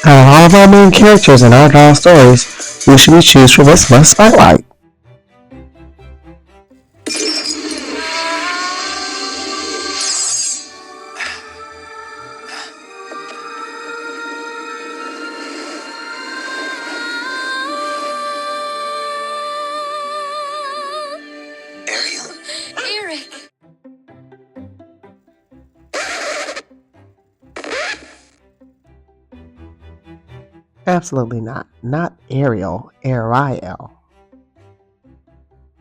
Out of all of our main characters in our doll stories, who should we choose for this month's spotlight? Airiel? Eric! Absolutely not. Not Ariel, Airiel.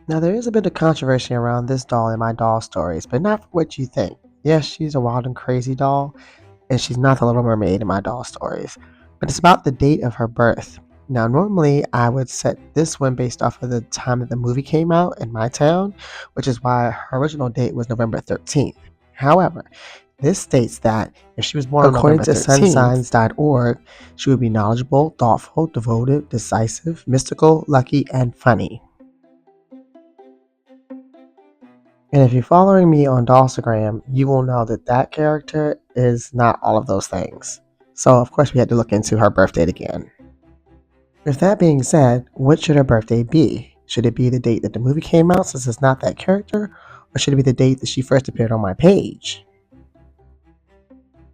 Now, there is a bit of controversy around this doll in my doll stories, but not for what you think. Yes, she's a wild and crazy doll, and she's not the Little Mermaid in my doll stories, but it's about the date of her birth. Now, normally I would set this one based off of the time that the movie came out in my town, which is why her original date was November 13th. However, this states that if she was born on According November to 13th, sunsigns.org, she would be knowledgeable, thoughtful, devoted, decisive, mystical, lucky, and funny. And if you're following me on Dollstagram, you will know that that character is not all of those things. So, of course, we had to look into her birth date again. With that being said, what should her birthday be? Should it be the date that the movie came out since it's not that character? Or should it be the date that she first appeared on my page?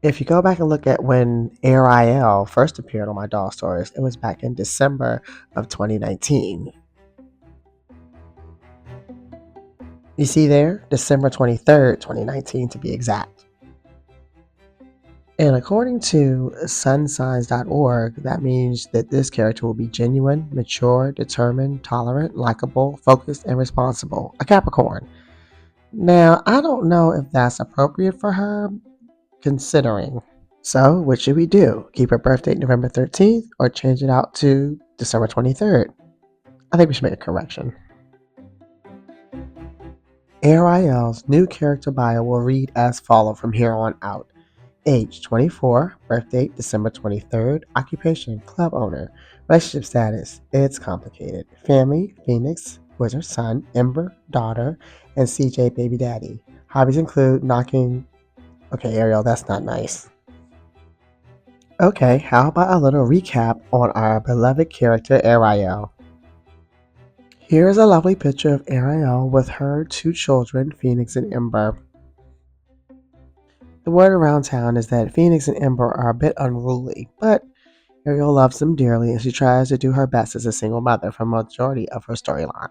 If you go back and look at when Airiel first appeared on my doll stories, it was back in December of 2019. You see there, December 23rd, 2019 to be exact. And according to sunsigns.org, that means that this character will be genuine, mature, determined, tolerant, likable, focused, and responsible. A Capricorn. Now, I don't know if that's appropriate for her, considering. So, what should we do? Keep her birthday November 13th or change it out to December 23rd? I think we should make a correction. Airiel's new character bio will read as follows from here on out. Age 24, birth date December 23rd, occupation club owner, relationship status, it's complicated, family, Phoenix, wizard son, Ember, daughter, and CJ baby daddy. Hobbies include knocking. Okay, Airiel, that's not nice. Okay, how about a little recap on our beloved character Airiel? Here is a lovely picture of Airiel with her two children, Phoenix and Ember. The word around town is that Phoenix and Ember are a bit unruly, but Airiel loves them dearly and she tries to do her best as a single mother for a majority of her storyline.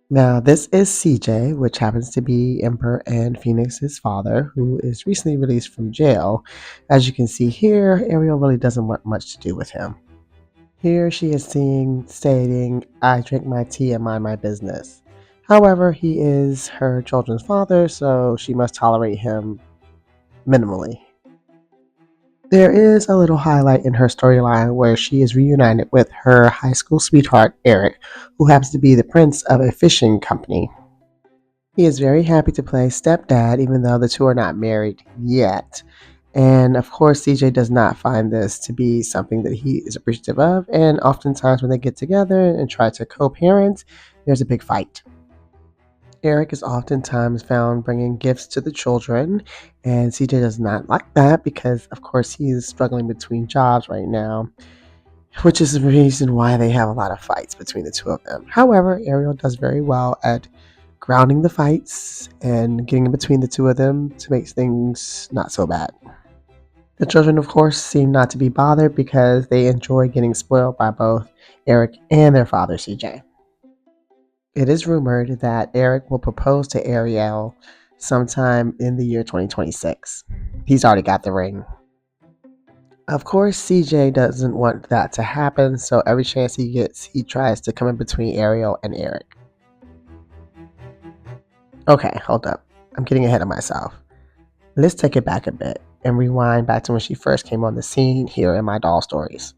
Now, this is CJ, which happens to be Ember and Phoenix's father, who is recently released from jail. As you can see here, Airiel really doesn't want much to do with him. Here she is stating, I drink my tea and mind my business. However, he is her children's father, so she must tolerate him minimally. There is a little highlight in her storyline where she is reunited with her high school sweetheart, Eric, who happens to be the prince of a fishing company. He is very happy to play stepdad, even though the two are not married yet. And of course, CJ does not find this to be something that he is appreciative of, and oftentimes when they get together and try to co parent, there's a big fight. Eric is oftentimes found bringing gifts to the children, and CJ does not like that because, of course, he is struggling between jobs right now, which is the reason why they have a lot of fights between the two of them. However, Airiel does very well at grounding the fights and getting in between the two of them to make things not so bad. The children, of course, seem not to be bothered because they enjoy getting spoiled by both Eric and their father, CJ. It is rumored that Eric will propose to Airiel sometime in the year 2026. He's already got the ring. Of course, CJ doesn't want that to happen, so every chance he gets, he tries to come in between Airiel and Eric. Okay, hold up. I'm getting ahead of myself. Let's take it back a bit and rewind back to when she first came on the scene here in my doll stories.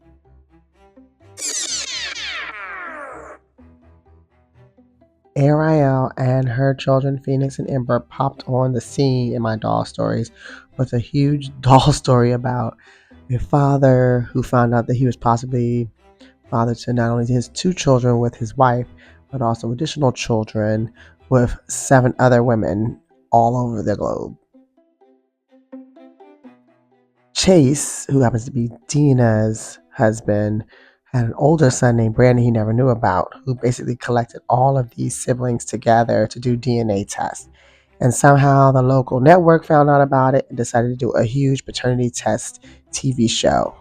Airiel and her children, Phoenix and Ember, popped on the scene in my doll stories with a huge doll story about a father who found out that he was possibly father to not only his two children with his wife, but also additional children with 7 other women all over the globe. Chase, who happens to be Dina's husband, had an older son named Brandon he never knew about, who basically collected all of these siblings together to do DNA tests. And somehow the local network found out about it and decided to do a huge paternity test TV show.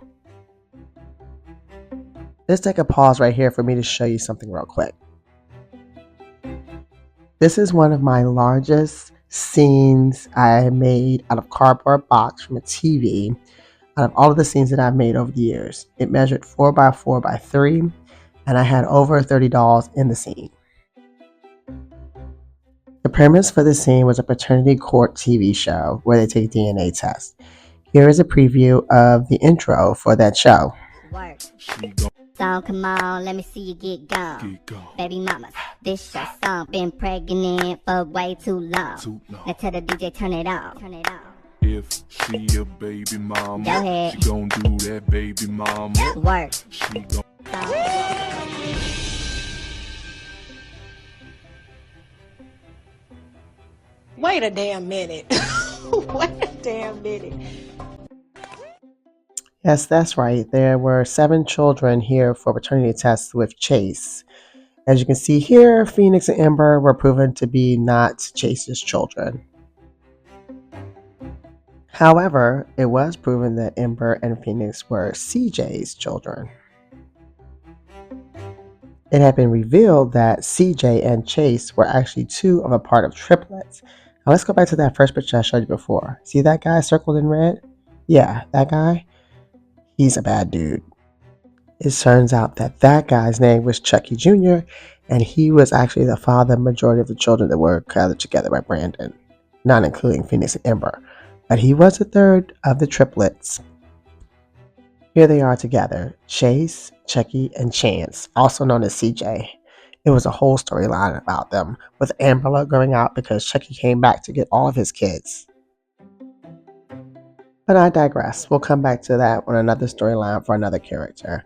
Let's take a pause right here for me to show you something real quick. This is one of my largest scenes I made out of cardboard box from a TV out of all of the scenes that I've made over the years. It measured 4 by 4 by 3, and I had over 30 dolls in the scene. The premise for the scene was a paternity court TV show where they take DNA tests. Here is a preview of the intro for that show. Work. So come on, let me see you get gone. Baby mamas, this your song. Been pregnant for way too long. Now tell the DJ turn it on. If she a baby mama, Go ahead. she gon' do that baby mama. Work. She gon' Wait a damn minute. Wait a damn minute. Yes, that's right. There were 7 children here for paternity tests with Chase. As you can see here, Phoenix and Ember were proven to be not Chase's children. However, it was proven that Ember and Phoenix were CJ's children. It had been revealed that CJ and Chase were actually 2 of a part of triplets. Now let's go back to that first picture I showed you before. See that guy circled in red? Yeah, that guy. He's a bad dude. It turns out that that guy's name was Chucky Jr., and he was actually the father of the majority of the children that were gathered together by Brandon, not including Phoenix and Ember. But he was the third of the triplets. Here they are together, Chase, Chucky, and Chance, also known as CJ. It was a whole storyline about them, with Amber going out because Chucky came back to get all of his kids. But I digress. We'll come back to that on another storyline for another character.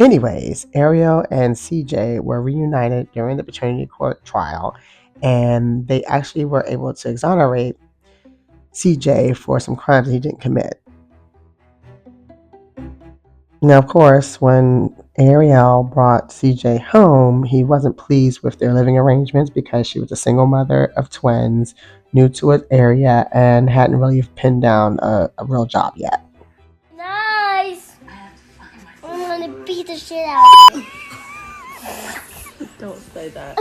Anyways, Airiel and CJ were reunited during the paternity court trial, and they actually were able to exonerate CJ for some crimes he didn't commit. Now, of course, when Airiel brought CJ home, he wasn't pleased with their living arrangements because she was a single mother of twins, new to an area, and hadn't really pinned down a real job yet. Nice! I'm gonna beat the shit out of you. Don't say that.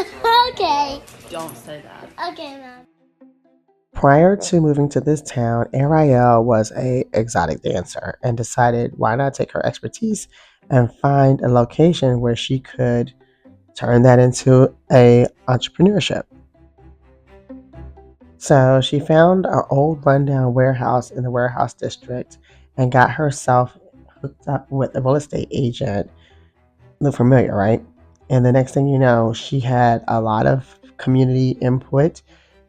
Okay. Don't say that. Okay, Mom. Prior to moving to this town, Airiel was an exotic dancer and decided why not take her expertise and find a location where she could turn that into a entrepreneurship. So she found an old rundown warehouse in the warehouse district and got herself hooked up with a real estate agent. Look familiar, right? And the next thing you know, she had a lot of community input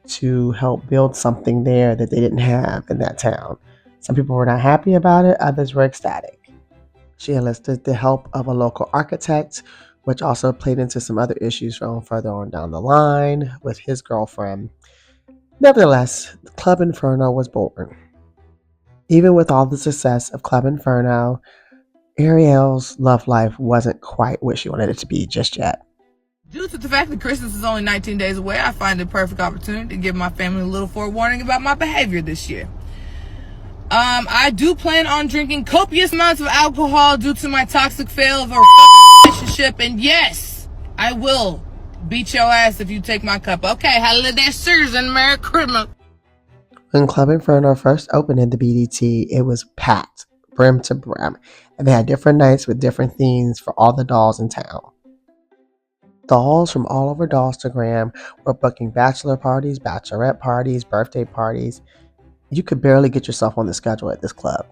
to help build something there that they didn't have in that town. Some people were not happy about it, others were ecstatic. She enlisted the help of a local architect, which also played into some other issues from further on down the line with his girlfriend. Nevertheless, Club Inferno was born. Even with all the success of Club Inferno, Airiel's love life wasn't quite what she wanted it to be just yet. Due to the fact that Christmas is only 19 days away, I find it a perfect opportunity to give my family a little forewarning about my behavior this year. I do plan on drinking copious amounts of alcohol due to my toxic fail of a relationship, and yes, I will beat your ass if you take my cup. Okay, holiday season, Merry Christmas. When Club Inferno first opened in the BDT, it was packed, brim to brim, and they had different nights with different themes for all the dolls in town. Dolls from all over Dollstagram were booking bachelor parties, bachelorette parties, birthday parties. You could barely get yourself on the schedule at this club.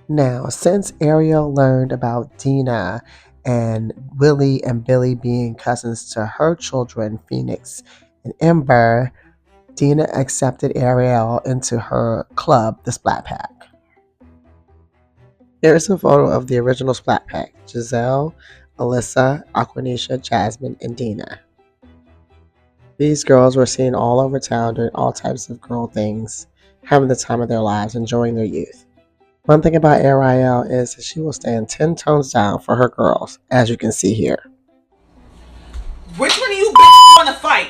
Now, since Airiel learned about Dina and Willie and Billy being cousins to her children, Phoenix and Ember, Dina accepted Airiel into her club, the Splat Pack. Here is a photo of the original Splat Pack: Giselle, Alyssa, Aquanisha, Jasmine, and Dina. These girls were seen all over town doing all types of girl things. having the time of their lives, enjoying their youth. One thing about Airiel is that she will stand 10 tones down for her girls, as you can see here. Which one of you bitches want to fight?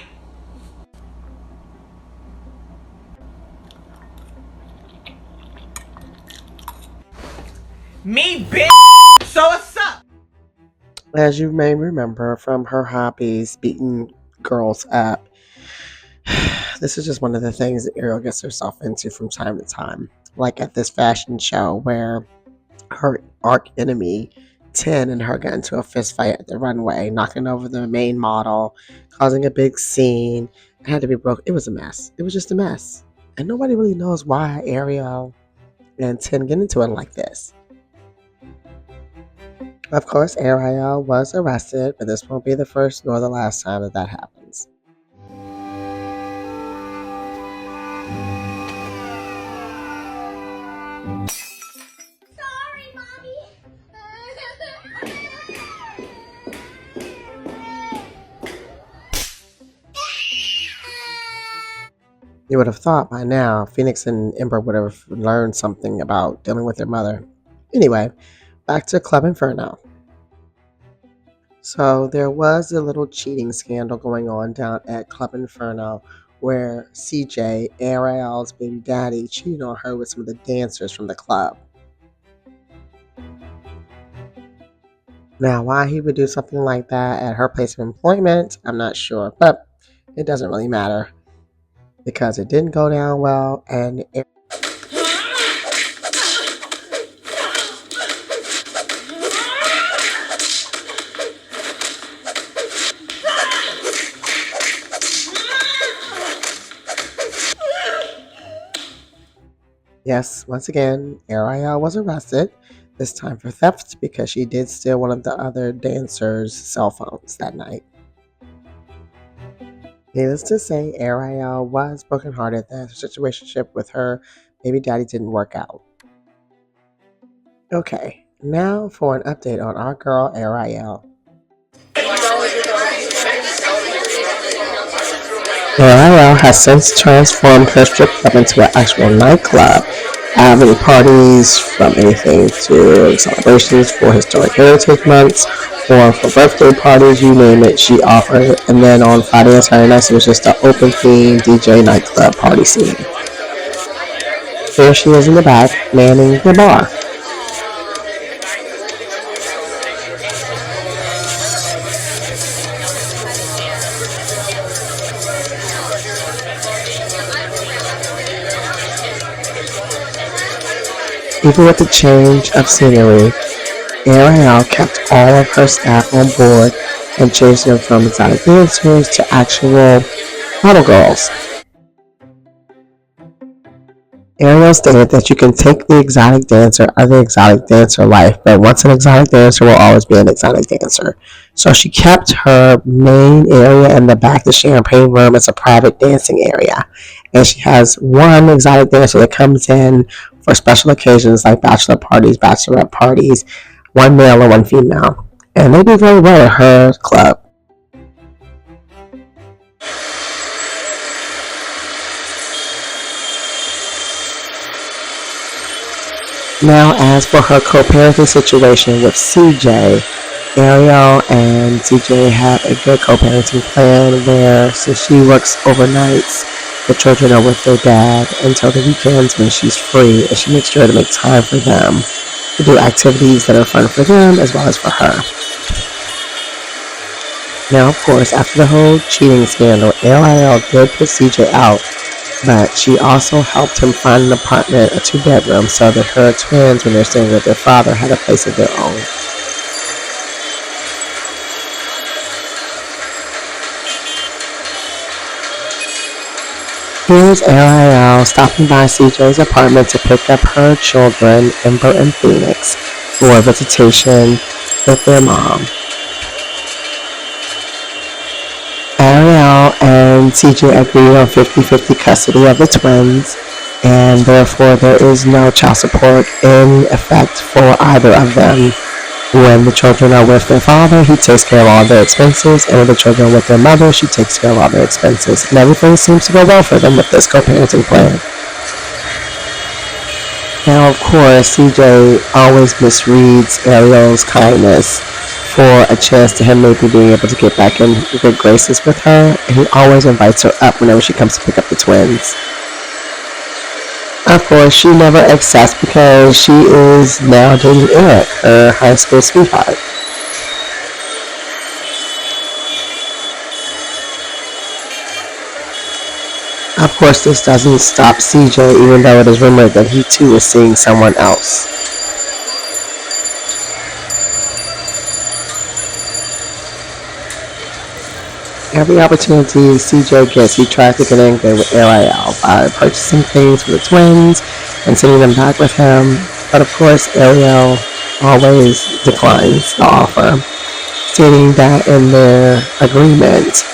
Me, bitch. So what's up? As you may remember from her hobbies, beating girls up, this is just one of the things that Airiel gets herself into from time to time. Like at this fashion show where her arch enemy 10 and her got into a fist fight at the runway, knocking over the main model, causing a big scene. It had to be broken. It was a mess. It was just a mess. And nobody really knows why Airiel and 10 get into it like this. Of course, Airiel was arrested, but this won't be the first nor the last time that happens. Sorry, Mommy. You would have thought by now Phoenix and Ember would have learned something about dealing with their mother. Anyway, back to Club Inferno. So there was a little cheating scandal going on down at Club Inferno where CJ, Airiel's baby daddy, cheated on her with some of the dancers from the club. Now, why he would do something like that at her place of employment, I'm not sure, but it doesn't really matter because it didn't go down well, and yes, once again, Airiel was arrested, this time for theft because she did steal one of the other dancers' cell phones that night. Needless to say, Airiel was brokenhearted that her situationship with her baby daddy didn't work out. Okay, now for an update on our girl Airiel. Airiel has since transformed her strip club into an actual nightclub, having parties from anything to celebrations for historic heritage months or for birthday parties, you name it, she offered it. And then on Friday and Saturday nights, it was just an open theme DJ nightclub party scene. Here she is in the back, manning the bar. Even with the change of scenery, Airiel kept all of her staff on board and changed them from exotic dancers to actual model girls. Airiel stated that you can take the exotic dancer of the exotic dancer life, but once an exotic dancer will always be an exotic dancer. So she kept her main area in the back, the champagne room, as a private dancing area. And she has one exotic dancer that comes in for special occasions like bachelor parties, bachelorette parties, one male and one female. And they do very well at her club. Now, as for her co-parenting situation with CJ, Airiel and CJ have a good co-parenting plan where, since she works overnights, the children are with their dad until the weekends when she's free, and she makes sure to make time for them to do activities that are fun for them as well as for her. Now, of course, after the whole cheating scandal, Airiel did put CJ out, but she also helped him find an apartment, a 2-bedroom, so that her twins, when they're staying with their father, had a place of their own. Here's Airiel stopping by CJ's apartment to pick up her children, Ember and Phoenix, for a visitation with their mom. Airiel and CJ agreed on 50-50 custody of the twins, and therefore there is no child support in effect for either of them. When the children are with their father, he takes care of all their expenses, and when the children are with their mother, she takes care of all their expenses. And everything seems to go well for them with this co-parenting plan. Now, of course, CJ always misreads Ariel's kindness for a chance to him maybe being able to get back in good graces with her, and he always invites her up whenever she comes to pick up the twins. Of course, she never accepts because she is now dating Eric, her high school sweetheart. Of course, this doesn't stop CJ, even though it is rumored that he too is seeing someone else. Every opportunity CJ gets, he tries to get in good with Airiel by purchasing things for the twins and sending them back with him. But of course, Airiel always declines the offer, stating that in their agreement,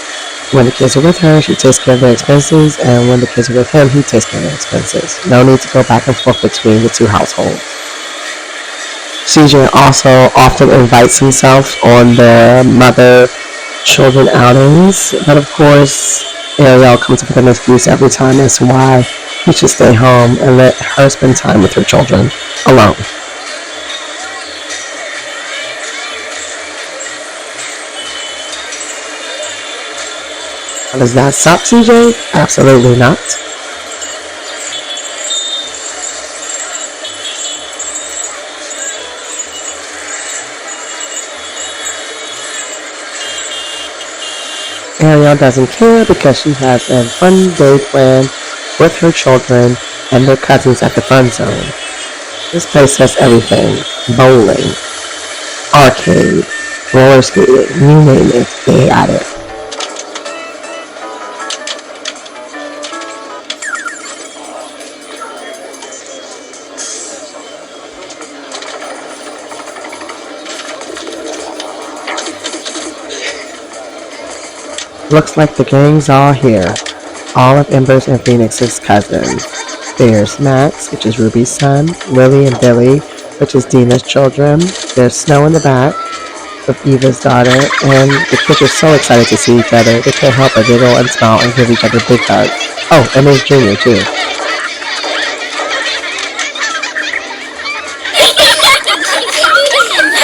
when the kids are with her, she takes care of their expenses, and when the kids are with him, he takes care of their expenses. No need to go back and forth between the two households. CJ also often invites himself on the mother-children outings, but of course, Airiel comes up with an excuse every time as to why he should stay home and let her spend time with her children alone. Does that suck, CJ? Absolutely not. Airiel doesn't care because she has a fun day planned with her children and their cousins at the fun zone. This place has everything: bowling, arcade, roller skating, you name it, they got it. Looks like the gang's all here. All of Ember's and Phoenix's cousins. There's Max, which is Ruby's son, Lily and Billy, which is Dina's children. There's Snow in the back, with Eva's daughter, and the kids are so excited to see each other, they can't help but giggle and smile and give each other big hugs. Oh, and there's Junior, too.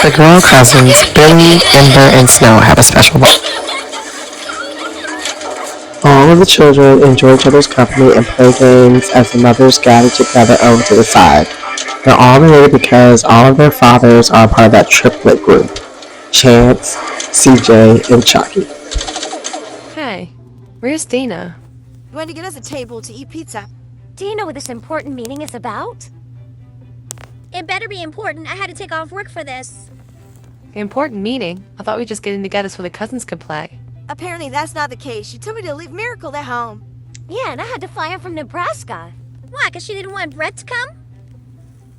The girl cousins, Billy, Ember, and Snow, have a special bond. All of the children enjoy each other's company and play games as the mothers gather together over to the side. They're all related because all of their fathers are part of that triplet group: Chance, CJ, and Chucky. Hey, where's Dina? Going to get us a table to eat pizza. Do you know what this important meeting is about? It better be important. I had to take off work for this. Important meeting? I thought we were just getting together so the cousins could play. Apparently that's not the case. She told me to leave Miracle at home. Yeah, and I had to fly her from Nebraska. Why? Because she didn't want Brett to come?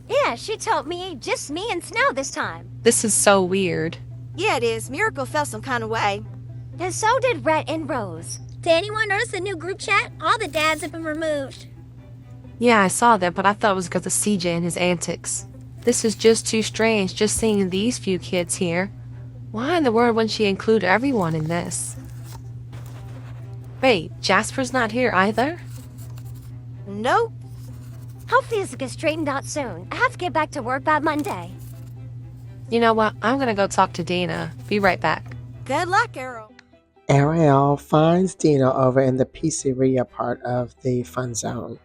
Yeah, she told me just me and Snow this time. This is so weird. Yeah, it is. Miracle felt some kind of way. And so did Rhett and Rose. Did anyone notice the new group chat? All the dads have been removed. Yeah, I saw that, but I thought it was because of CJ and his antics. This is just too strange, just seeing these few kids here. Why in the world wouldn't she include everyone in this? Wait, Jasper's not here either? Nope. Hopefully this will get straightened out soon. I have to get back to work by Monday. You know what? I'm gonna go talk to Dina. Be right back. Good luck, Airiel. Airiel finds Dina over in the pizzeria part of the fun zone.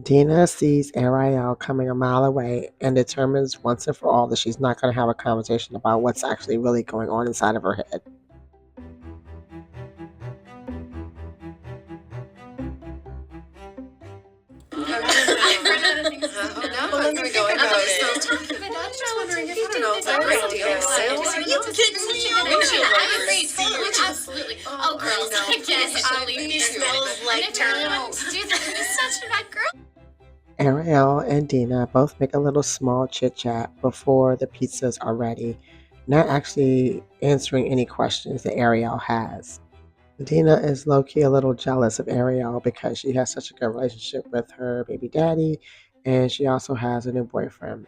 Dina sees Airiel coming a mile away and determines once and for all that she's not going to have a conversation about what's actually really going on inside of her head. Absolutely. Oh, girls, I guess Ollie smells like turtles. Dude, he's such a bad girl. Airiel and Dina both make a little small chit chat before the pizzas are ready, not actually answering any questions that Airiel has. Dina is low-key a little jealous of Airiel because she has such a good relationship with her baby daddy, and she also has a new boyfriend.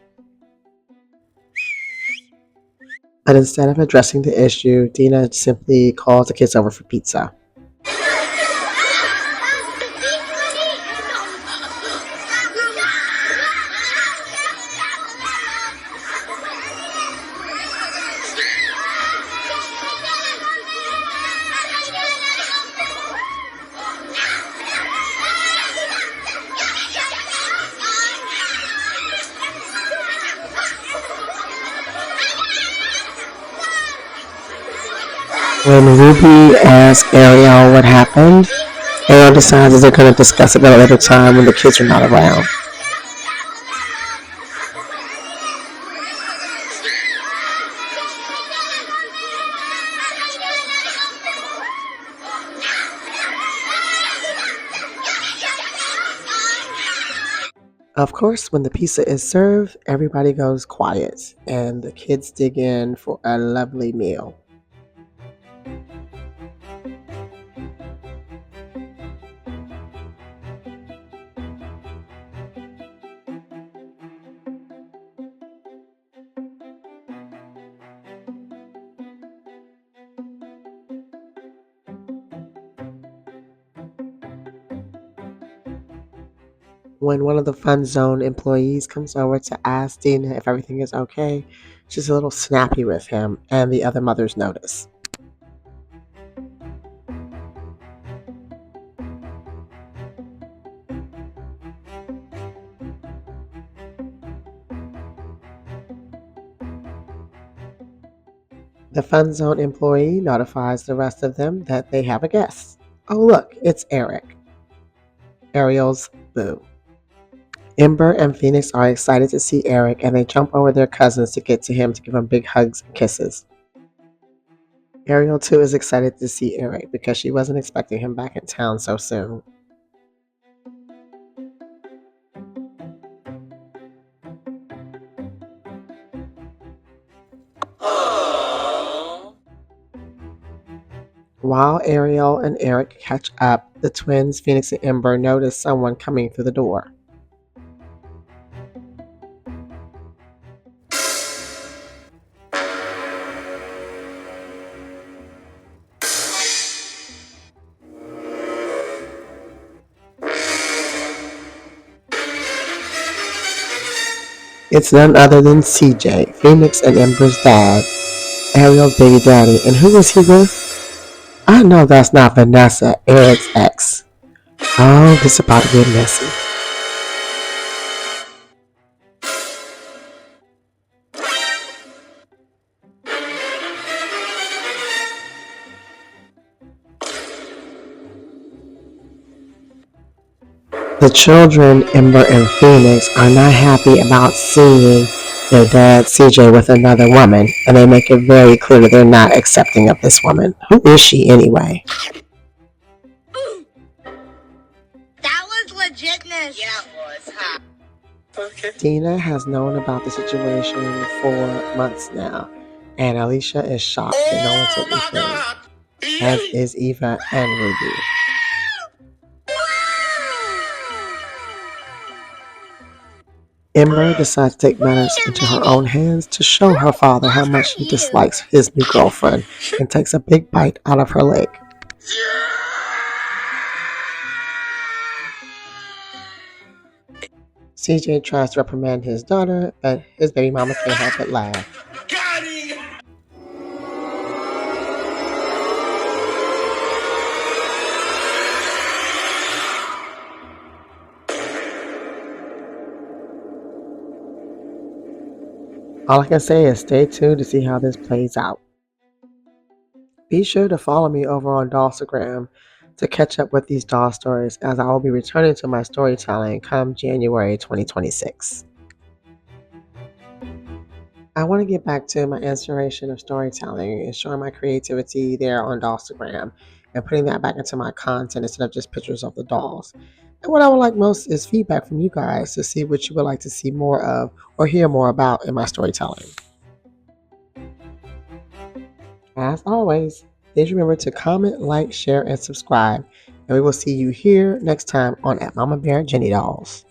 But instead of addressing the issue, Dina simply calls the kids over for pizza. When Ruby asks Airiel what happened, Airiel decides that they're going to discuss it at a later time when the kids are not around. Of course, when the pizza is served, everybody goes quiet and the kids dig in for a lovely meal. When one of the Fun Zone employees comes over to ask Dina if everything is okay, she's a little snappy with him, and the other mothers notice. The Fun Zone employee notifies the rest of them that they have a guest. Oh, look, it's Eric, Airiel's boo. Ember and Phoenix are excited to see Eric, and they jump over their cousins to get to him to give him big hugs and kisses. Airiel, too, is excited to see Eric because she wasn't expecting him back in town so soon. While Airiel and Eric catch up, the twins, Phoenix and Ember, notice someone coming through the door. It's none other than CJ, Phoenix and Ember's dad, Airiel's baby daddy. And who was he with? I know that's not Vanessa, Eric's ex. Oh, this is about to get messy. The children, Ember and Phoenix, are not happy about seeing their dad, CJ, with another woman, and they make it very clear that they're not accepting of this woman. Who is she anyway? That was legitness. Yeah, it was, huh? Okay. Dina has known about the situation for months now, and Alicia is shocked that no one took anything, as is Eva and Ruby. Ember decides to take matters into her own hands to show her father how much she dislikes his new girlfriend and takes a big bite out of her leg. CJ tries to reprimand his daughter, but his baby mama can't help but laugh. All I can say is stay tuned to see how this plays out. Be sure to follow me over on Dollstagram to catch up with these doll stories, as I will be returning to my storytelling come January 2026. I want to get back to my inspiration of storytelling and showing my creativity there on Dollstagram and putting that back into my content instead of just pictures of the dolls. And what I would like most is feedback from you guys to see what you would like to see more of or hear more about in my storytelling. As always, please remember to comment, like, share, and subscribe. And we will see you here next time on At Mama Bear Jenny Dolls.